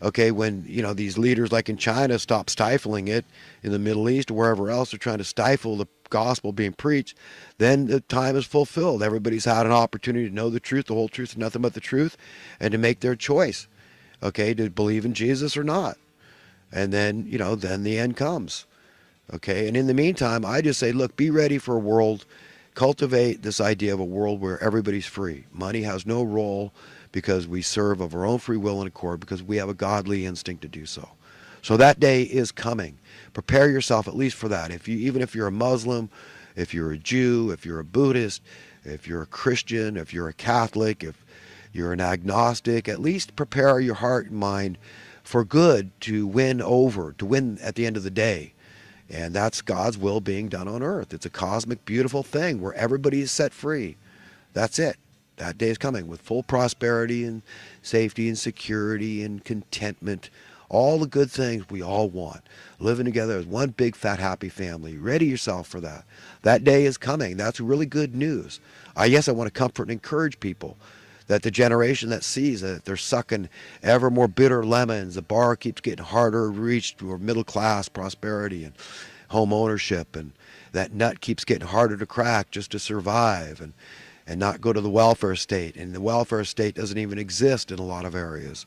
Okay, when these leaders like in China stop stifling it, in the Middle East or wherever else they're trying to stifle the gospel being preached, then the time is fulfilled. Everybody's had an opportunity to know the truth, the whole truth, and nothing but the truth, and to make their choice. Okay, to believe in Jesus or not, and then then the end comes. Okay, and in the meantime, I just say, look, be ready for a world. Cultivate this idea of a world where everybody's free. Money has no role because we serve of our own free will and accord because we have a godly instinct to do so. So that day is coming. Prepare yourself at least for that. Even if you're a Muslim, if you're a Jew, if you're a Buddhist, if you're a Christian, if you're a Catholic, if you're an agnostic, at least prepare your heart and mind for good to win at the end of the day. And that's God's will being done on earth. It's a cosmic, beautiful thing where everybody is set free. That's it. That day is coming with full prosperity and safety and security and contentment. All the good things we all want. Living together as one big, fat, happy family. Ready yourself for that. That day is coming. That's really good news. Yes, I want to comfort and encourage people that the generation that sees that they're sucking ever more bitter lemons, the bar keeps getting harder to reach for middle class prosperity and home ownership, and that nut keeps getting harder to crack just to survive and not go to the welfare state. And the welfare state doesn't even exist in a lot of areas.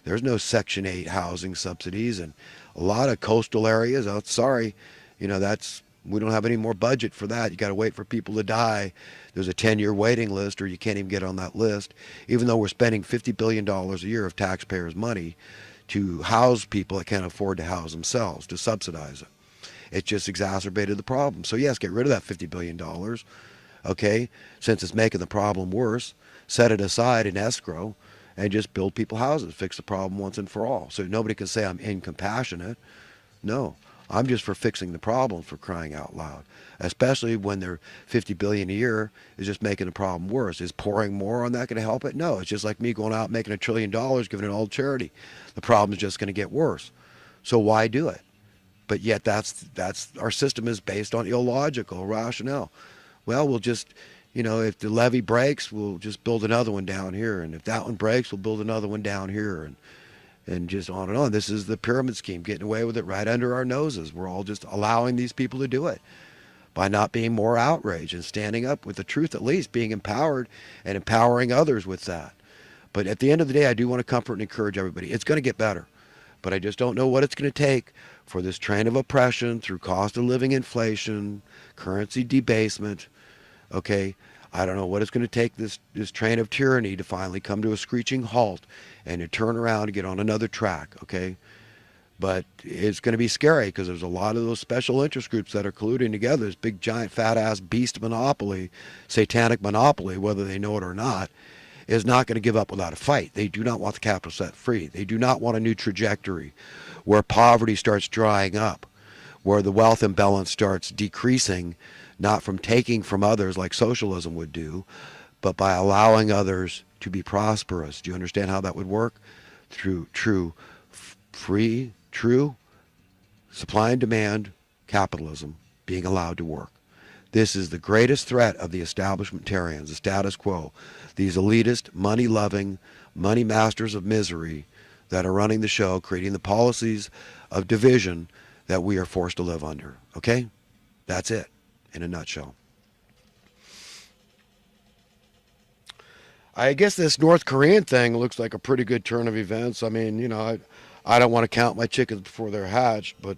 There's no Section 8 housing subsidies, and a lot of coastal areas, oh, sorry, that's we don't have any more budget for that. You got to wait for people to die. There's a 10-year waiting list, or you can't even get on that list, even though we're spending $50 billion a year of taxpayers' money to house people that can't afford to house themselves, to subsidize it. It just exacerbated the problem. So yes, get rid of that $50 billion, okay, since it's making the problem worse. Set it aside in escrow and just build people houses, fix the problem once and for all. So nobody can say I'm incompassionate. No, I'm just for fixing the problem, for crying out loud. Especially when they're 50 billion a year is just making the problem worse. Is pouring more on that going to help it? No, it's just like me going out making $1 trillion, giving it all to charity. The problem is just going to get worse. So why do it? But yet that's our system is based on illogical rationale. Well, we'll just, if the levee breaks, we'll just build another one down here, and if that one breaks, we'll build another one down here, and just on and on. This is the pyramid scheme, getting away with it right under our noses. We're all just allowing these people to do it by not being more outraged and standing up with the truth, at least being empowered and empowering others with that. But at the end of the day, I do want to comfort and encourage everybody. It's going to get better, but I just don't know what it's going to take for this train of oppression through cost of living inflation, currency debasement. Okay, I don't know what it's going to take this train of tyranny to finally come to a screeching halt and to turn around and get on another track. Okay, but it's going to be scary because there's a lot of those special interest groups that are colluding together. This big giant fat ass beast monopoly, satanic monopoly, whether they know it or not, is not going to give up without a fight. They do not want the capital set free. They do not want a new trajectory where poverty starts drying up, where the wealth imbalance starts decreasing, not from taking from others like socialism would do, but by allowing others to be prosperous. Do you understand how that would work? Through true supply and demand capitalism being allowed to work. This is the greatest threat of the establishmentarians, the status quo, these elitist, money-loving, money masters of misery that are running the show, creating the policies of division that we are forced to live under. Okay? That's it, in a nutshell. I guess this North Korean thing looks like a pretty good turn of events. I mean, I don't want to count my chickens before they're hatched, but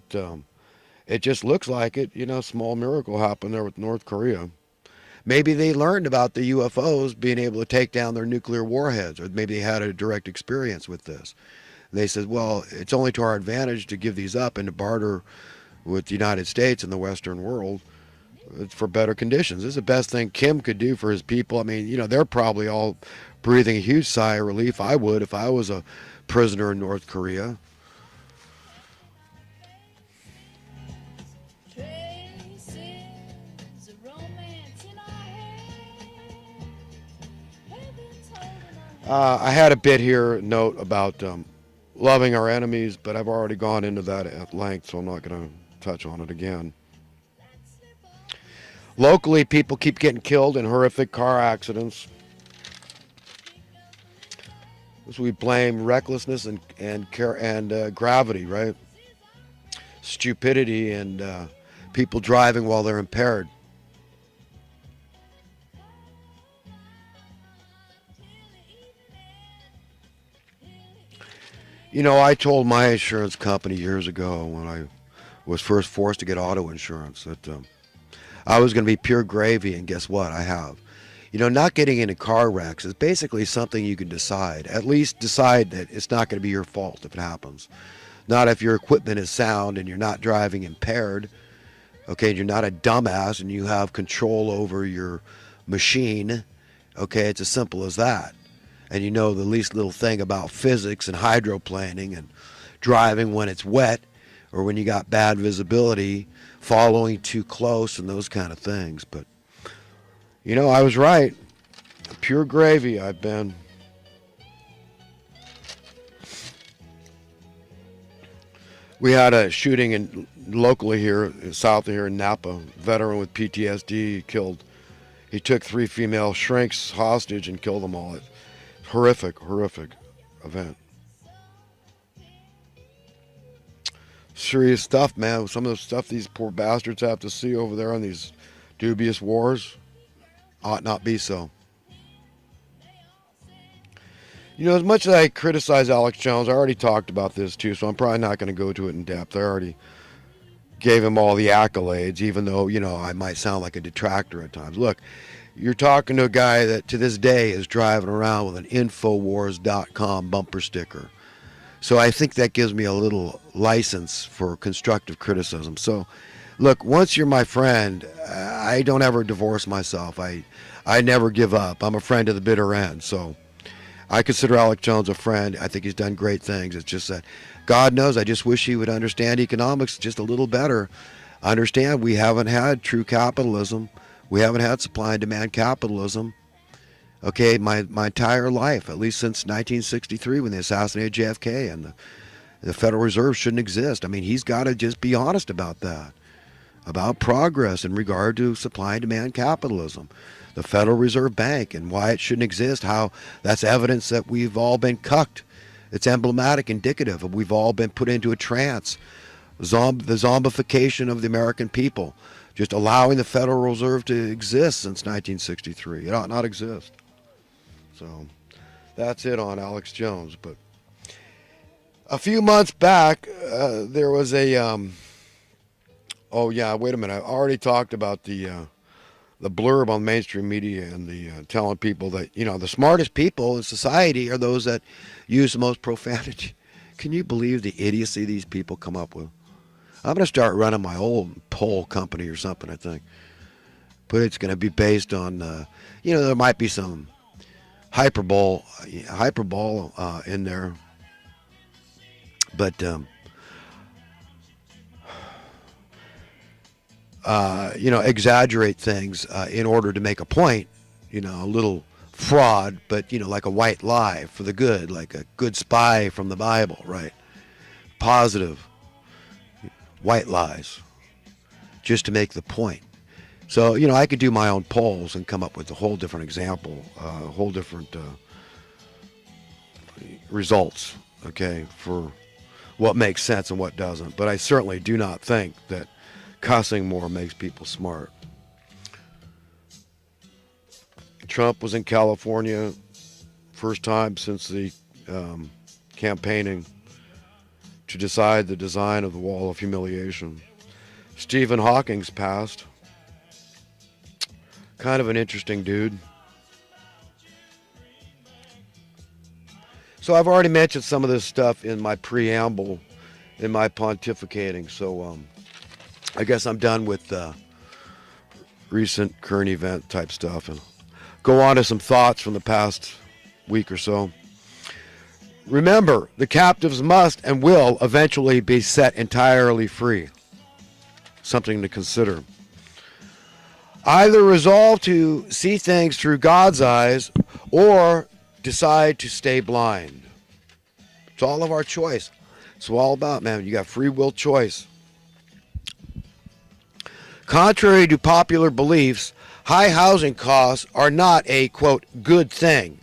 it just looks like it. Small miracle happened there with North Korea. Maybe they learned about the UFOs being able to take down their nuclear warheads, or maybe they had a direct experience with this. They said, well, it's only to our advantage to give these up and to barter with the United States and the Western world for better conditions. This is the best thing Kim could do for his people. I mean, they're probably all breathing a huge sigh of relief. I would if I was a prisoner in North Korea. I had a bit here, note about loving our enemies, but I've already gone into that at length, so I'm not going to touch on it again. Locally, people keep getting killed in horrific car accidents. So we blame recklessness and gravity, right? Stupidity and people driving while they're impaired. You know, I told my insurance company years ago when I was first forced to get auto insurance that I was going to be pure gravy, and guess what? I have. You know, not getting into car wrecks is basically something you can decide. At least decide that it's not going to be your fault if it happens. Not if your equipment is sound and you're not driving impaired. Okay, you're not a dumbass and you have control over your machine. Okay, it's as simple as that. And you know the least little thing about physics and hydroplaning and driving when it's wet or when you got bad visibility, following too close and those kind of things. But, you know, I was right. Pure gravy I've been. We had a shooting locally here, south of here in Napa. Veteran with PTSD killed. He took 3 female shrinks hostage and killed them all. Horrific event. Serious stuff, man. Some of the stuff these poor bastards have to see over there on these dubious wars ought not be so. You know, as much as I criticize Alex Jones, I already talked about this too, so I'm probably not going to go to it in depth. I already gave him all the accolades, even though, you know, I might sound like a detractor at times. Look, you're talking to a guy that to this day is driving around with an Infowars.com bumper sticker. So I think that gives me a little license for constructive criticism. So, look, once you're my friend, I don't ever divorce myself. I never give up. I'm a friend to the bitter end. So I consider Alex Jones a friend. I think he's done great things. It's just that, God knows, I just wish he would understand economics just a little better. Understand we haven't had true capitalism. We haven't had supply and demand capitalism, okay, my entire life, at least since 1963 when they assassinated JFK, and the Federal Reserve shouldn't exist. I mean, he's got to just be honest about that, about progress in regard to supply and demand capitalism. The Federal Reserve Bank and why it shouldn't exist, how that's evidence that we've all been cucked. It's emblematic, indicative of we've all been put into a trance, the zombification of the American people. Just allowing the Federal Reserve to exist since 1963. It ought not exist. So that's it on Alex Jones. But a few months back, there was a. Oh yeah, wait a minute. I already talked about the blurb on mainstream media and the telling people that, you know, the smartest people in society are those that use the most profanity. Can you believe the idiocy these people come up with? I'm going to start running my old poll company or something, I think. But it's going to be based on, you know, there might be some hyperbole in there. But, you know, exaggerate things in order to make a point. You know, a little fraud, but, you know, like a white lie for the good, like a good spy from the Bible, right? Positive. White lies, just to make the point. So, you know, I could do my own polls and come up with a whole different example, whole different results, okay, for what makes sense and what doesn't. But I certainly do not think that cussing more makes people smart. Trump was in California, first time since the campaigning, to decide the design of the Wall of Humiliation. Stephen Hawking's passed. Kind of an interesting dude. So I've already mentioned some of this stuff in my preamble, in my pontificating. So I guess I'm done with recent current event type stuff and go on to some thoughts from the past week or so. Remember, the captives must and will eventually be set entirely free. Something to consider. Either resolve to see things through God's eyes or decide to stay blind. It's all of our choice. It's all about, man. You got free will choice. Contrary to popular beliefs, high housing costs are not a, quote, good thing,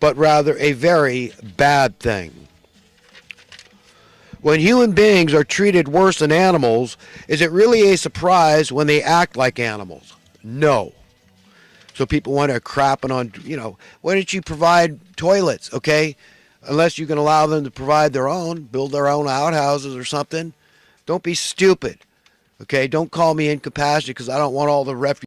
but rather a very bad thing. When human beings are treated worse than animals, is it really a surprise when they act like animals? No. So people want to crapping on, why don't you provide toilets, okay? Unless you can allow them to provide their own, build their own outhouses or something. Don't be stupid, okay? Don't call me incompassionate because I don't want all the refugees